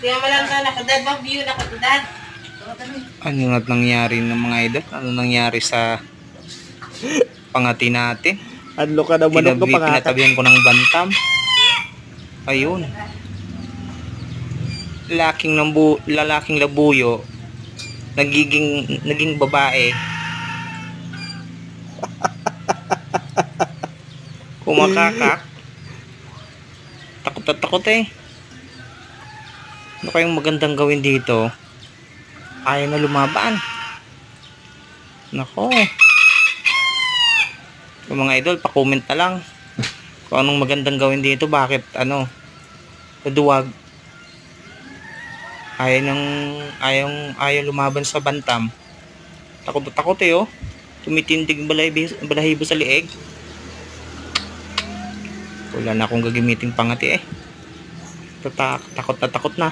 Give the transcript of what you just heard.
Kaya malang ka nakadad, mag-view nakadad. Ano nga nangyari ng mga idol? Ano nangyari sa pangati natin? Adlo ka na manok ko pangakat. Pinatabihan ko ng bantam. Ayun. Lalaking labuyo. Naging babae. Kumakakak. Takot na takot eh. Ano kayong magandang gawin dito? Ayaw na lumaban. Nako. Yung mga idol, pa-comment na lang kung anong magandang gawin dito. Bakit naduwag. Ayaw lumaban sa bantam. Takot na takot eh oh. Tumitindig balahibo sa lieg. Wala na akong gagamiting pangati eh. Takot na takot na.